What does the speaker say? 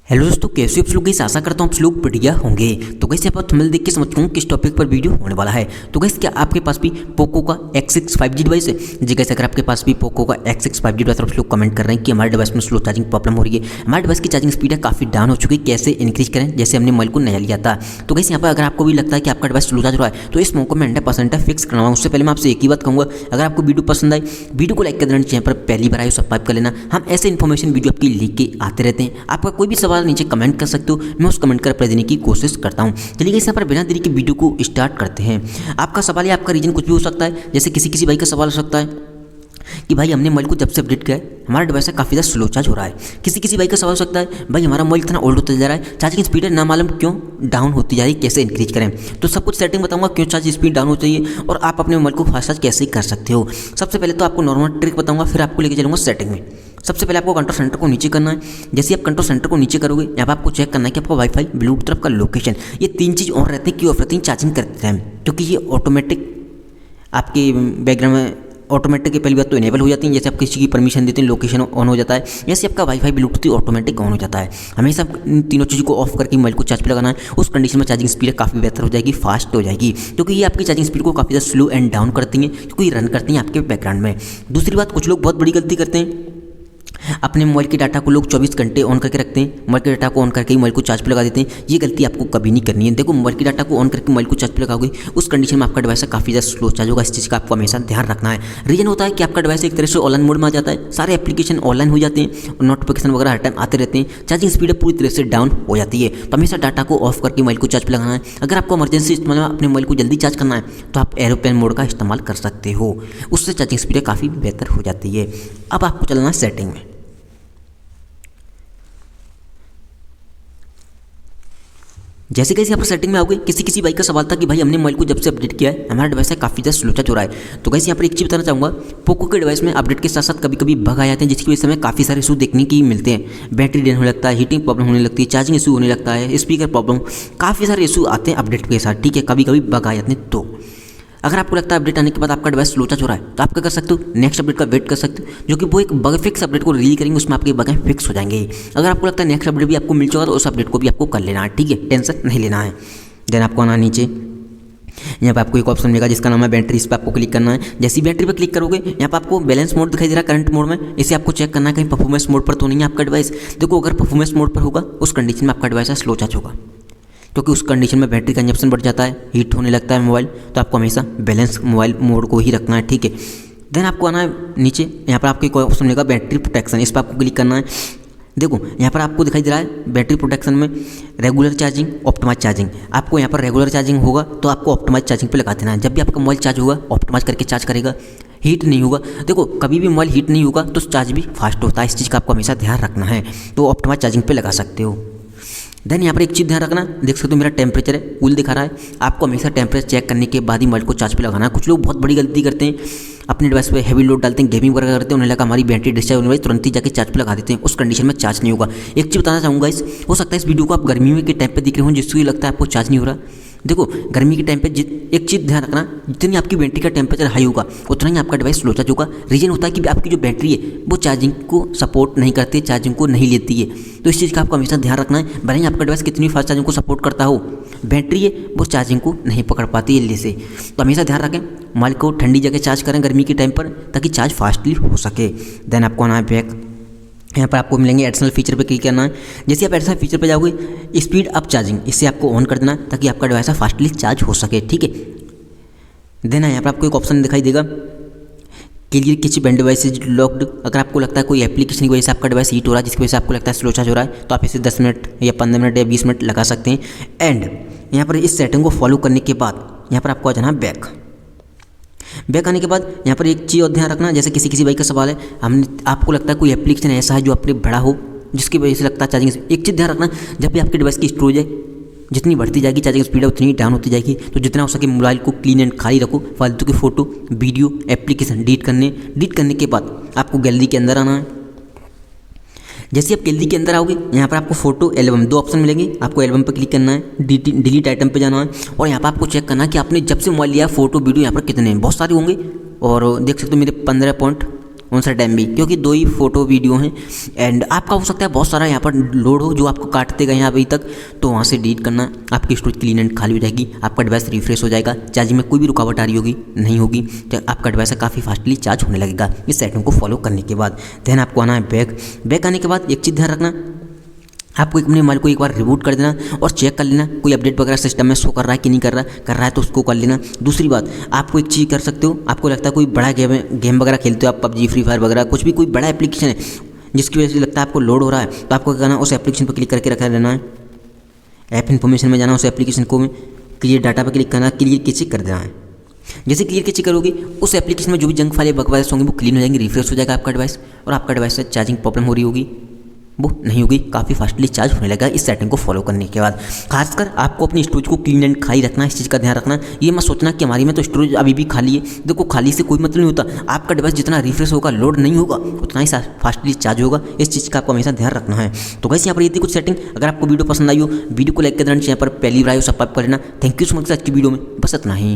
Hello दोस्तों, कैसे आप लोग? गाइस आशा करता हूँ आप लोग बढ़िया होंगे। तो गाइस यहाँ पर थंबनेल देख के समझ गए किस टॉपिक पर वीडियो होने वाला है। तो गाइस क्या आपके पास भी पोको का X6 5G डिवाइस है? जी गाइस, अगर आपके पास भी पोको का X6 5G डिवाइस, आप लोग कमेंट कर रहे हैं कि हमारे डिवाइस में स्लो चार्जिंग प्रॉब्लम हो रही है, हमारे डिवाइस की चार्जिंग स्पीड है काफ़ी डाउन हो चुकी है, कैसे इंक्रीज करें जैसे हमने मोबाइल को नया लिया था। तो गाइस यहाँ पर अगर आपको भी लगता है कि आपका डिवाइस स्लो चार्ज हो रहा है तो इस मौके में 100% फिक्स करवाऊँ। उससे पहले मैं आपसे एक ही बात कहूँगा, अगर आपको वीडियो पसंद आए वीडियो को लाइक कर देना, चैनल पर पहली बार आए सब्सक्राइब कर लेना। हम ऐसे इन्फॉर्मेशन वीडियो आपकी लिख के आते रहते हैं। आपका कोई भी सवाल नीचे कमेंट कर सकते हो, मैं उस कमेंट का रिप्लाई देने की कोशिश करता हूं। चलिए इस यहाँ पर बिना देरी के वीडियो को स्टार्ट करते हैं। आपका सवाल या आपका रीजन कुछ भी हो सकता है, जैसे किसी भाई का सवाल हो सकता है कि भाई हमने मोबाइल को जब से अपडेट किया है हमारा डिवाइस है काफ़ी ज़्यादा स्लो चार्ज हो रहा है। किसी भाई का सवाल हो सकता है भाई हमारा मोबाइल इतना ओल्ड होता जा रहा है, चार्जिंग स्पीड ना मालूम क्यों डाउन होती जा रही है, कैसे इंक्रीज करें। तो सब कुछ सेटिंग बताऊंगा क्यों चार्ज स्पीड डाउन होती है और आप अपने मोबाइल को फास्ट चार्ज कैसे कर सकते हो। सबसे पहले तो आपको नॉर्मल ट्रिक बताऊंगा, फिर आपको लेके चलूँगा सेटिंग में। सबसे पहले आपको कंट्रोल सेंटर को नीचे करना है। जैसे आप कंट्रोल सेंटर को नीचे करोगे यहाँ पर आपको चेक करना है कि आपका वाईफाई, ब्लूटूथ तरफ का लोकेशन, ये तीन चीज़ ऑन रहते हैं। क्यों ऑफ रहती हैं? चार्जिंग करते टाइम, क्योंकि ये ऑटोमेटिक आपके बैकग्राउंड में ऑटोमेटिक पहली बात तो इनेबल हो जाती है। जैसे आप किसी की परमिशन देते हैं लोकेशन ऑन हो जाता है, जैसे आपका वाईफाई ब्लूटूथ ऑटोमेटिक ऑन हो जाता है। हमेशा इन तीनों चीज़ों को ऑफ करके मोबाइल को चार्ज पे लगाना है। उस कंडीशन में चार्जिंग स्पीड काफ़ी बेहतर हो जाएगी, फास्ट हो जाएगी, क्योंकि ये आपकी चार्जिंग स्पीड को काफ़ी ज़्यादा स्लो एंड डाउन करती हैं, क्योंकि ये रन करती हैं आपके बैकग्राउंड में। दूसरी बात, कुछ लोग बहुत बड़ी गलती करते हैं, अपने मोबाइल के डाटा को लोग 24 घंटे ऑन करके रखते हैं, मोबाइल के डाटा को ऑन करके ही मोबाइल को चार्ज पे लगा देते हैं। ये गलती आपको कभी नहीं करनी है। देखो, मोबाइल के डाटा को ऑन करके मोबाइल को चार्ज पे लगाओगे उस कंडीशन में आपका डिवाइस काफ़ी ज़्यादा स्लो चार्ज होगा। इस चीज़ का आपको हमेशा ध्यान रखना है। रीजन होता है कि आपका डिवाइस एक तरह से ऑनलाइन मोड में आ जाता है, सारे एप्लीकेशन ऑनलाइन हो जाते हैं और नोटिफिकेशन वगैरह हर टाइम आते रहते हैं, चार्जिंग स्पीड पूरी तरह से डाउन हो जाती है। तो हमेशा डाटा को ऑफ करके मोबाइल को चार्ज पे लगाना है। अगर आपको इमरजेंसी इस्तेमाल में अपने मोबाइल को जल्दी चार्ज करना है तो आप एरोप्लेन मोड का इस्तेमाल कर सकते हो, उससे चार्जिंग स्पीड काफ़ी बेहतर हो जाती है। अब आपको चलना है सेटिंग में। जैसे कैसे यहाँ पर सेटिंग में आओगे, किसी भाई का सवाल था कि भाई हमने मोबाइल को जब से अपडेट किया है हमारा डिवाइस है काफ़ी ज़्यादा स्लो चार्ज हो रहा है। तो कैसे यहाँ पर एक चीज़ बताना चाहूँगा, पोको के डिवाइस में अपडेट के साथ साथ कभी कभी बग आ जाते हैं, जिसकी वजह से हमें काफ़ी सारे इशू देखने की मिलते हैं। बैटरी ड्रेन होने लगता है, हीटिंग प्रॉब्लम होने लगती है, चार्जिंग इशू होने लगता है, स्पीकर प्रॉब्लम, काफ़ी सारे इशू आते हैं अपडेट के साथ। ठीक है, कभी कभी बग आ जाते हैं। तो अगर आपको लगता है अपडेट आने के बाद आपका डिवाइस स्लो चार्ज हो रहा है तो आप क्या कर सकते हो, नेक्स्ट अपडेट का वेट कर सकते हो, जो कि वो एक बग फिक्स अपडेट को रिलीज करेंगे, उसमें आपके बगें फिक्स हो जाएंगे। अगर आपको लगता है नेक्स्ट अपडेट भी आपको मिल जाएगा तो उस अपडेट को भी आपको कर लेना है। ठीक है, टेंशन नहीं लेना है। देन आपको आना नीचे, यहाँ पर आपको एक ऑप्शन मिलेगा जिसका नाम है बैटरी, इस पर आपको क्लिक करना है। जैसी बैटरी पर क्लिक करोगे यहाँ पर आपको बैलेंस मोड दिखाई दे रहा है करंट मोड में, इसे आपको चेक करना है कहीं परफॉर्मेंस मोड पर तो नहीं है आपका डिवाइस। देखो, अगर परफॉर्मेंस मोड पर होगा उस कंडीशन में आपका डिवाइस स्लो चार्ज होगा, क्योंकि उस कंडीशन में बैटरी कंजप्शन बढ़ जाता है, हीट होने लगता है मोबाइल। तो आपको हमेशा बैलेंस मोबाइल मोड को ही रखना है। ठीक है, देन आपको आना है नीचे, यहाँ पर आपको एक ऑप्शन मिलेगा बैटरी प्रोटेक्शन, इस पर आपको क्लिक करना है। देखो, यहाँ पर आपको दिखाई दे रहा है बैटरी प्रोटेक्शन में रेगुलर चार्जिंग, ऑप्टिमाइज चार्जिंग। आपको यहाँ पर रेगुलर चार्जिंग होगा तो आपको ऑप्टिमाइज चार्जिंग पे लगा देना है। जब भी आपका मोबाइल चार्ज होगा ऑप्टिमाइज करके चार्ज करेगा, हीट नहीं होगा। देखो, कभी भी मोबाइल हीट नहीं होगा तो चार्ज भी फास्ट होता है, इस चीज़ का आपको हमेशा ध्यान रखना है। तो ऑप्टिमाइज चार्जिंग पे लगा सकते हो। देन यहाँ पर एक चीज़ ध्यान रखना, देख सकते हो मेरा टेम्परेचर है कूल दिखा रहा है, आपको हमेशा टेम्परेचर चेक करने के बाद ही मोबाइल को चार्ज पे लगाना है। कुछ लोग बहुत बड़ी गलती करते हैं, अपने डिवाइस पे हैवी लोड डालते हैं, गेमिंग वगैरह करते हैं, उन्हें लगा हमारी बैटरी डिस्चार्ज होने वाली, तुरंत ही जाके चार्ज पे लगा देते हैं, उस कंडीशन में चार्ज नहीं होगा। एक चीज़ बताना चाहूँगा, इस हो सकता है इस वीडियो को आप गर्मी में के टाइम पे देख रहे हो जिसको लगता है आपको चार्ज नहीं हो रहा। देखो, गर्मी के टाइम पे एक चीज़ ध्यान रखना, जितनी आपकी बैटरी का टेम्परेचर हाई होगा उतना ही आपका डिवाइस स्लो चार्ज होगा। रीजन होता है कि आपकी जो बैटरी है वो चार्जिंग को सपोर्ट नहीं करती, चार्जिंग को नहीं लेती है। तो इस चीज़ का आपको हमेशा ध्यान रखना है। भले ही आपका डिवाइस कितनी फास्ट चार्जिंग को सपोर्ट करता हो, बैटरी है वो चार्जिंग को नहीं पकड़ पाती है जल्दी से। तो हमेशा ध्यान रखें, मोबाइल को ठंडी जगह चार्ज करें गर्मी के टाइम पर, ताकि चार्ज फास्टली हो सके। देन आपको आना है बैक, यहाँ पर आपको मिलेंगे एडिशनल फीचर पे क्लिक करना है। जैसे आप एडिशनल फीचर पे जाओगे स्पीड अप चार्जिंग, इससे आपको ऑन कर देना ताकि आपका डिवाइस फास्टली चार्ज हो सके। ठीक है, देन यहाँ पर आपको एक ऑप्शन दिखाई देगा क्लियर किसी बैंड डिवाइस इज लॉक्ड। अगर आपको लगता है कोई एप्लीकेशन की वजह से आपका डिवाइस हीट हो रहा है, जिसकी वजह से आपको लगता है स्लो चार्ज हो रहा है, तो आप इसे 10 मिनट या 15 मिनट या 20 मिनट लगा सकते हैं। एंड यहाँ पर इस सेटिंग को फॉलो करने के बाद यहाँ पर आपको आ जाना बैक। बैक आने के बाद यहाँ पर एक चीज़ और ध्यान रखना, जैसे किसी भाई का सवाल है, हमने आपको लगता है कोई एप्लीकेशन ऐसा है जो अपने बड़ा हो जिसकी वजह से लगता है चार्जिंग। एक चीज़ ध्यान रखना, जब भी आपके डिवाइस की स्टोरेज है जितनी बढ़ती जाएगी चार्जिंग स्पीड है उतनी डाउन होती जाएगी। तो जितना हो सके मोबाइल को क्लीन एंड खाली रखो। फालतू की फ़ोटो वीडियो एप्लीकेशन डिलीट करने के बाद आपको गैलरी के अंदर आना है। जैसे आप गैलरी के अंदर आओगे यहाँ पर आपको फोटो एल्बम दो ऑप्शन मिलेंगे, आपको एल्बम पर क्लिक करना है, डिलीट आइटम पे जाना है और यहाँ पर आपको चेक करना है कि आपने जब से मोबाइल लिया फोटो वीडियो यहाँ पर कितने हैं। बहुत सारे होंगे और देख सकते हो मेरे 15 उनसठ MB, क्योंकि 2 ही फ़ोटो वीडियो हैं। एंड आपका हो सकता है बहुत सारा यहाँ पर लोड हो जो आपको काटते गए हैं अभी तक, तो वहाँ से डिलीट करना, आपकी स्टोरेज क्लीन एंड खाली हो जाएगी, आपका डिवाइस रिफ्रेश हो जाएगा, चार्जिंग में कोई भी रुकावट आ रही होगी नहीं होगी, तो आपका डिवाइस काफ़ी फास्टली चार्ज होने लगेगा इस सेटिंग को फॉलो करने के बाद। देन आपको आना है बैक आने के बाद एक चीज़ ध्यान रखना, आपको अपने मोबाइल को एक बार रिबूट कर देना और चेक कर लेना कोई अपडेट वगैरह सिस्टम में शो कर रहा है कि नहीं कर रहा है तो उसको कर लेना। दूसरी बात, आपको एक चीज़ कर सकते हो, आपको लगता है कोई बड़ा गेम वगैरह खेलते हो आप, PUBG, फ्री फायर वगैरह, कुछ भी कोई बड़ा एप्लीकेशन है जिसकी वजह से लगता है आपको लोड हो रहा है, तो आपको क्या करना है, उस एप्लीकेशन पर क्लिक करके रखा रहना है, ऐप इन्फॉर्मेशन में जाना, उस एप्लीकेशन को क्लियर डाटा पर क्लिक करना, क्लियर की चेक कर देना है। जैसे क्लियर की चेक करोगे उस एप्लीकेशन में जो भी जंक फाइल बकवास होंगे वो क्लीन हो जाएंगे, रिफ्रेश हो जाएगा आपका डिवाइस, और आपका डिवाइस से चार्जिंग प्रॉब्लम हो रही होगी वो नहीं होगी, काफ़ी फास्टली चार्ज होने लगा इस सेटिंग को फॉलो करने के बाद। खासकर आपको अपनी स्टोरेज को क्लीन एंड खाली रखना, इस चीज़ का ध्यान रखना। ये मत सोचना कि हमारी में तो स्टोरेज अभी भी खाली है, देखो खाली से कोई मतलब नहीं होता, आपका डिवाइस जितना रिफ्रेश होगा, लोड नहीं होगा, उतना ही फास्टली चार्ज होगा, इस चीज़ का आपको हमेशा ध्यान रखना है। तो गाइस यहाँ पर ये थी कुछ सेटिंग। अगर आपको वीडियो पसंद आई हो, वीडियो को लाइक कर देना, चैनल पर पहली बार आए हो सब्सक्राइब कर लेना। थैंक यू सो मच आज की वीडियो में बस इतना ही।